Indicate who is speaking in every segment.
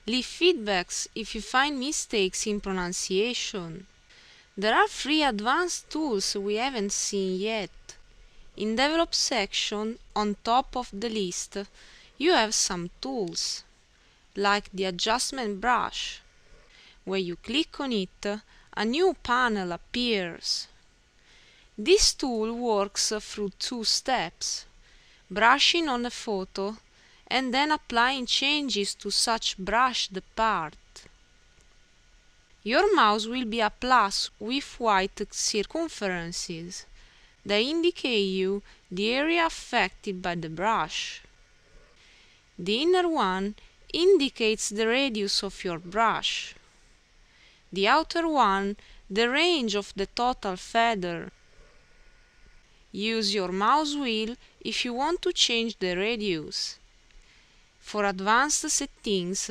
Speaker 1: Leave feedbacks if you find mistakes in pronunciation. There are free advanced tools we haven't seen yet. In Develop section, on top of the list, you have some tools, like the Adjustment brush. When you click on it, a new panel appears. This tool works through two steps: brushing on a photo and then applying changes to such brushed part. Your mouse will be a plus with white circumferences. They indicate you the area affected by the brush. The inner one indicates the radius of your brush. The outer one, the range of the total feather. Use your mouse wheel if you want to change the radius. For advanced settings,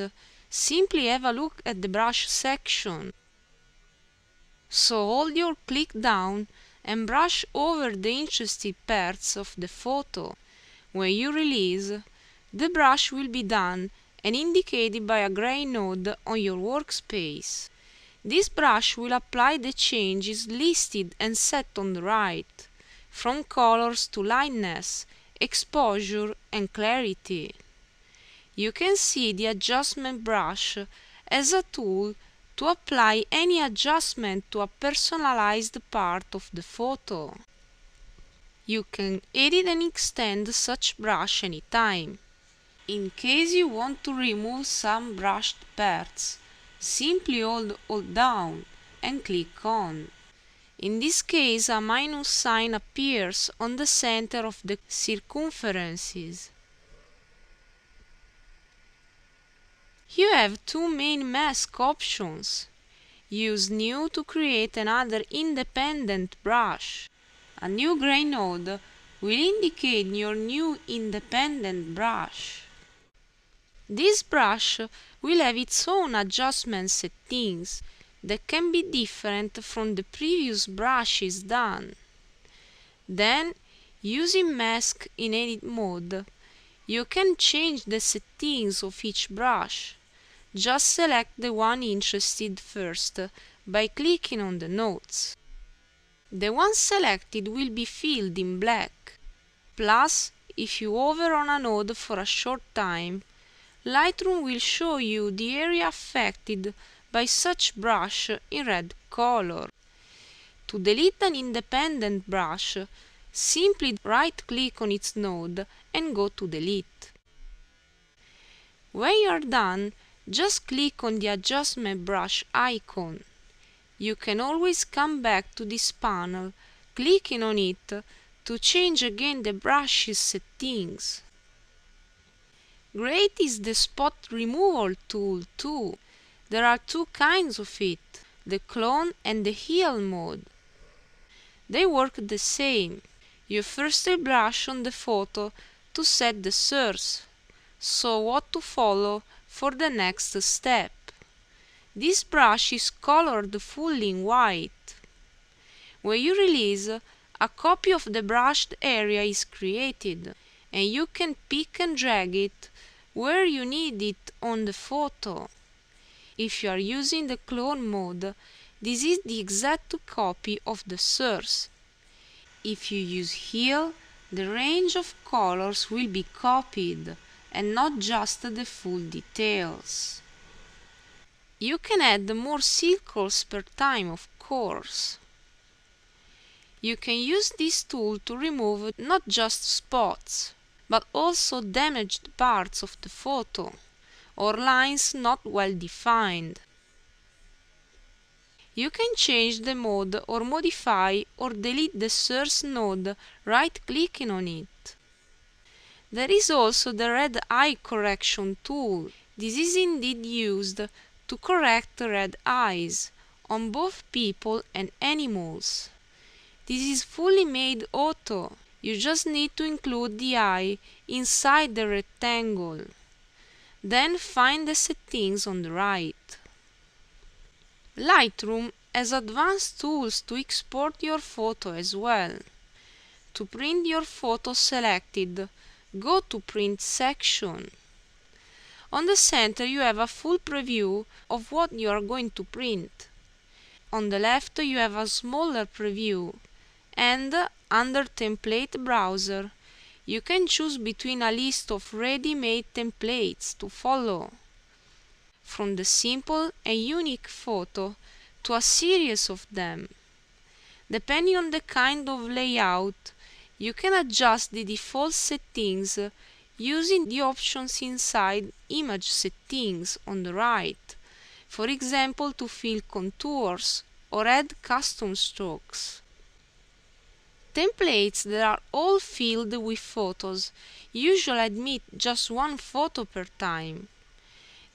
Speaker 1: simply have a look at the brush section. So hold your click down and brush over the interested parts of the photo. When you release, the brush will be done and indicated by a gray node on your workspace. This brush will apply the changes listed and set on the right, from colors to lightness, exposure and clarity. You can see the Adjustment brush as a tool to apply any adjustment to a personalized part of the photo. You can edit and extend such brush anytime. In case you want to remove some brushed parts, simply hold down and click on. In this case, a minus sign appears on the center of the circumferences. You have two main mask options. Use New to create another independent brush. A new gray node will indicate your new independent brush. This brush will have its own adjustment settings that can be different from the previous brushes done. Then, using Mask in Edit mode, you can change the settings of each brush. Just select the one interested first by clicking on the notes. The one selected will be filled in black. Plus, if you hover on a node for a short time, Lightroom will show you the area affected by such brush in red color. To delete an independent brush, simply right-click on its node and go to Delete. When you are done, just click on the Adjustment brush icon. You can always come back to this panel, clicking on it to change again the brush's settings. Great is the Spot Removal tool too. There are two kinds of it, the Clone and the Heal mode. They work the same. You firstly brush on the photo to set the source, so what to follow for the next step. This brush is colored fully in white. When you release, a copy of the brushed area is created, and you can pick and drag it where you need it on the photo. If you are using the clone mode, this is the exact copy of the source. If you use Heal, the range of colors will be copied, and not just the full details. You can add more circles per time, of course. You can use this tool to remove not just spots, but also damaged parts of the photo, or lines not well defined. You can change the mode or modify or delete the source node right-clicking on it. There is also the red eye correction tool. This is indeed used to correct red eyes on both people and animals. This is fully made auto. You just need to include the eye inside the rectangle. Then find the settings on the right. Lightroom has advanced tools to export your photo as well. To print your photo selected, go to Print section. On the center you have a full preview of what you are going to print. On the left you have a smaller preview, and under Template Browser you can choose between a list of ready-made templates to follow, from the simple and unique photo to a series of them. Depending on the kind of layout, you can adjust the default settings using the options inside Image Settings on the right, for example to fill contours or add custom strokes. Templates that are all filled with photos usually admit just one photo per time.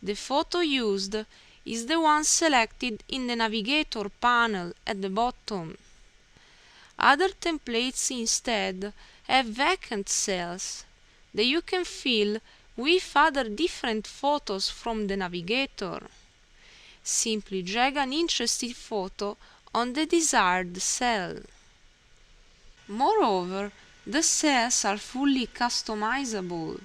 Speaker 1: The photo used is the one selected in the Navigator panel at the bottom. Other templates instead have vacant cells that you can fill with other different photos from the Navigator. Simply drag an interesting photo on the desired cell. Moreover, the cells are fully customizable.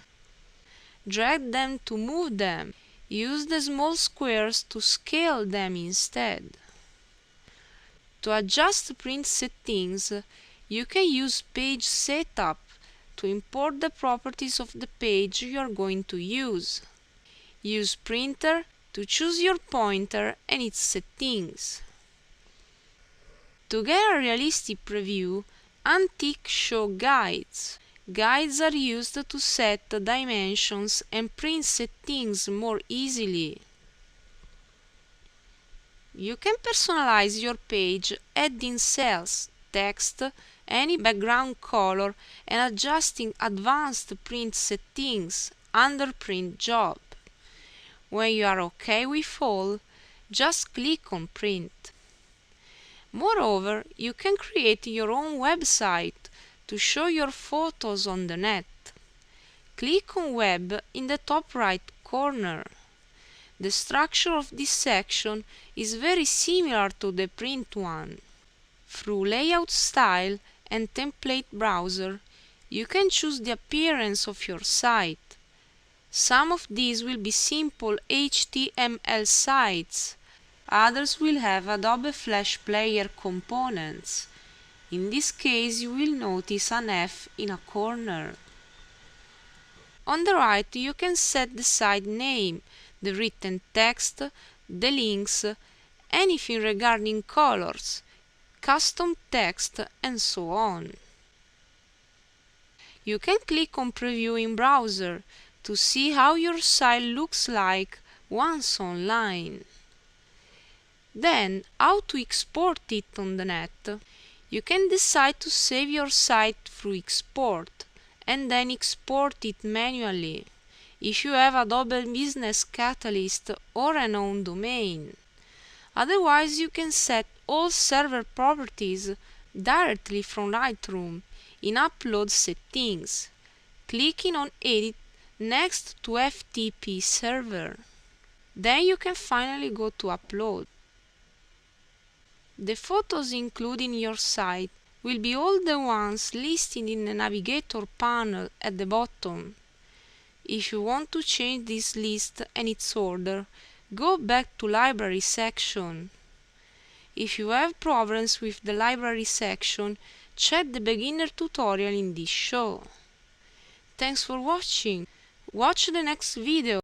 Speaker 1: Drag them to move them. Use the small squares to scale them instead. To adjust print settings, you can use Page Setup to import the properties of the page you are going to use. Use Printer to choose your pointer and its settings. To get a realistic preview, untick Show Guides. Guides are used to set dimensions and print settings more easily. You can personalize your page, adding cells, text, any background color, and adjusting advanced print settings under Print Job. When you are OK with all, just click on Print. Moreover, you can create your own website to show your photos on the net. Click on Web in the top right corner. The structure of this section is very similar to the print one. Through Layout Style and Template Browser, you can choose the appearance of your site. Some of these will be simple HTML sites. Others will have Adobe Flash Player components. In this case, you will notice an F in a corner. On the right, you can set the site name, the written text, the links, anything regarding colors, custom text, and so on. You can click on Preview in Browser to see how your site looks like once online. Then, how to export it on the net. You can decide to save your site through Export, and then export it manually, if you have Adobe Business Catalyst or an own domain. Otherwise, you can set all server properties directly from Lightroom in Upload Settings, clicking on Edit next to FTP Server. Then you can finally go to Upload. The photos included in your site will be all the ones listed in the Navigator panel at the bottom. If you want to change this list and its order, go back to Library section. If you have problems with the Library section, check the beginner tutorial in this show. Thanks for watching. Watch the next video.